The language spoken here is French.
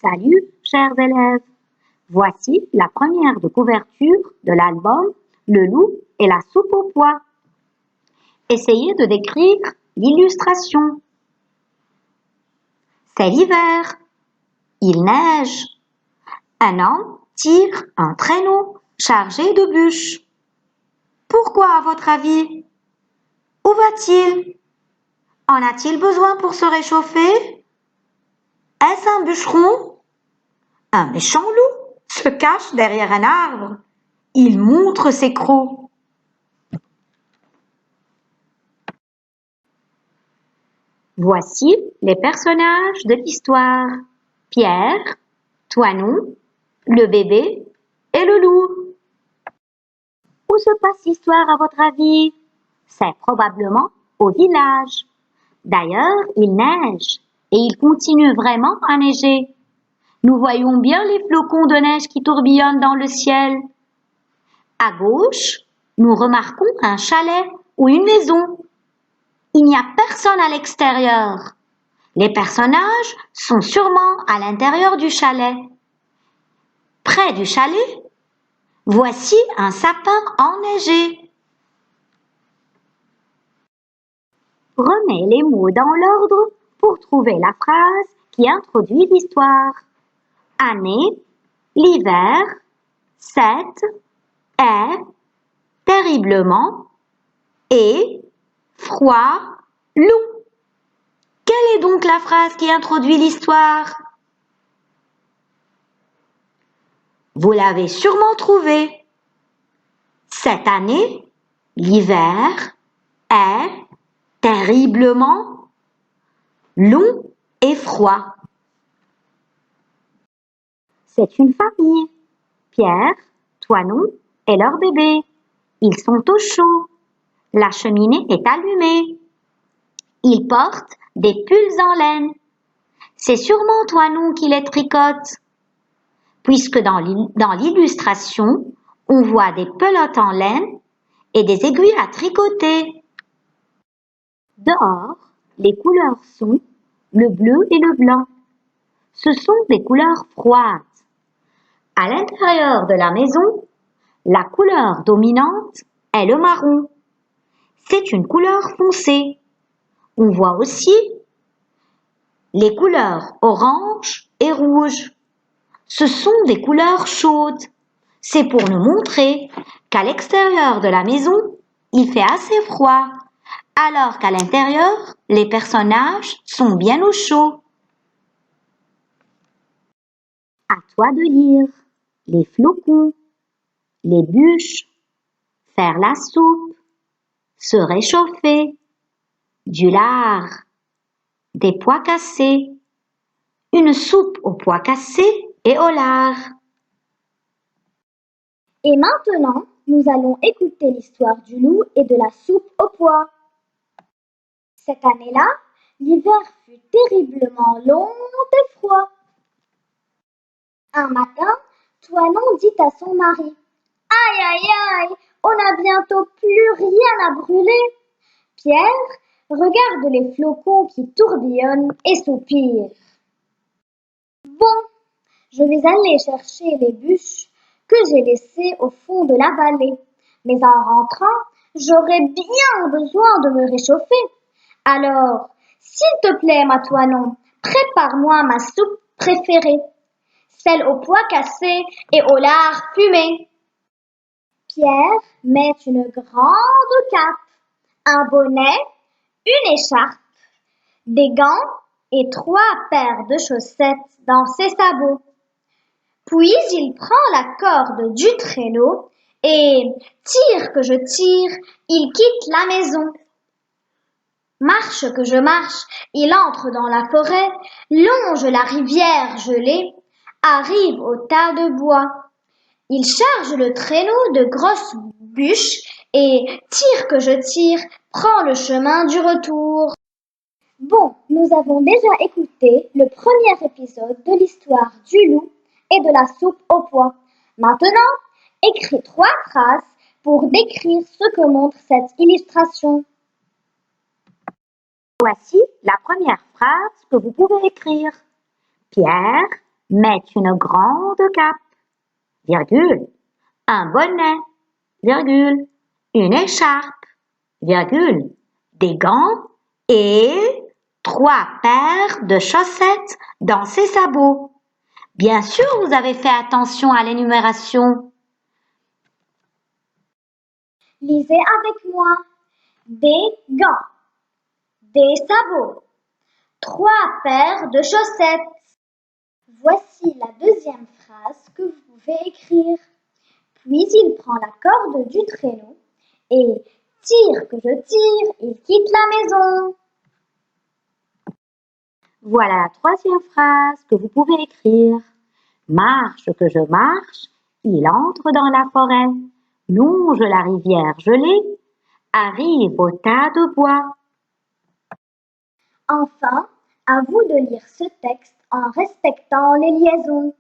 Salut, chers élèves! Voici la première de couverture de l'album Le loup et la soupe aux pois. Essayez de décrire l'illustration. C'est l'hiver. Il neige. Un homme tire un traîneau chargé de bûches. Pourquoi, à votre avis? Où va-t-il? En a-t-il besoin pour se réchauffer? Est-ce un bûcheron? Un méchant loup se cache derrière un arbre. Il montre ses crocs. Voici les personnages de l'histoire. Pierre, Toinon, le bébé et le loup. Où se passe l'histoire à votre avis? C'est probablement au village. D'ailleurs, il neige et il continue vraiment à neiger. Nous voyons bien les flocons de neige qui tourbillonnent dans le ciel. À gauche, nous remarquons un chalet ou une maison. Il n'y a personne à l'extérieur. Les personnages sont sûrement à l'intérieur du chalet. Près du chalet, voici un sapin enneigé. Remets les mots dans l'ordre pour trouver la phrase qui introduit l'histoire. Année, l'hiver, cette, est, terriblement, et, froid, loup. Quelle est donc la phrase qui introduit l'histoire? Vous l'avez sûrement trouvée. Cette année, l'hiver est terriblement long et froid. C'est une famille. Pierre, Toinon et leur bébé. Ils sont au chaud. La cheminée est allumée. Ils portent des pulls en laine. C'est sûrement Toinon qui les tricote, puisque dans l'illustration, on voit des pelotes en laine et des aiguilles à tricoter. Dehors, les couleurs sont le bleu et le blanc. Ce sont des couleurs froides. À l'intérieur de la maison, la couleur dominante est le marron. C'est une couleur foncée. On voit aussi les couleurs orange et rouge. Ce sont des couleurs chaudes. C'est pour nous montrer qu'à l'extérieur de la maison, il fait assez froid, alors qu'à l'intérieur, les personnages sont bien au chaud. À toi de lire les flocons, les bûches, faire la soupe, se réchauffer, du lard, des pois cassés, une soupe aux pois cassés et au lard. Et maintenant, nous allons écouter l'histoire du loup et de la soupe aux pois. Cette année-là, l'hiver fut terriblement long et froid. Un matin, Toinon dit à son mari: « Aïe, aïe, aïe, on n'a bientôt plus rien à brûler. » Pierre regarde les flocons qui tourbillonnent et soupire. « Bon, je vais aller chercher les bûches que j'ai laissées au fond de la vallée. Mais en rentrant, j'aurai bien besoin de me réchauffer. Alors, s'il te plaît, ma Toinon, prépare-moi ma soupe préférée, celle aux pois cassés et au lard fumé. » Pierre met une grande cape, un bonnet, une écharpe, des gants et 3 paires de chaussettes dans ses sabots. Puis il prend la corde du traîneau et, tire que je tire, il quitte la maison. Marche que je marche, il entre dans la forêt, longe la rivière gelée, arrive au tas de bois. Il charge le traîneau de grosses bûches et, tire que je tire, prend le chemin du retour. Bon, nous avons déjà écouté le premier épisode de l'histoire du loup et de la soupe aux pois. Maintenant, écris 3 phrases pour décrire ce que montre cette illustration. Voici la première phrase que vous pouvez écrire. Pierre met une grande cape, virgule, un bonnet, virgule, une écharpe, virgule, des gants et 3 paires de chaussettes dans ses sabots. Bien sûr, vous avez fait attention à l'énumération. Lisez avec moi. Des gants, des sabots, 3 paires de chaussettes. Voici la deuxième phrase que vous pouvez écrire. Puis il prend la corde du traîneau et tire que je tire, il quitte la maison. Voilà la troisième phrase que vous pouvez écrire. Marche que je marche, il entre dans la forêt, longe la rivière gelée, arrive au tas de bois. Enfin, à vous de lire ce texte en respectant les liaisons.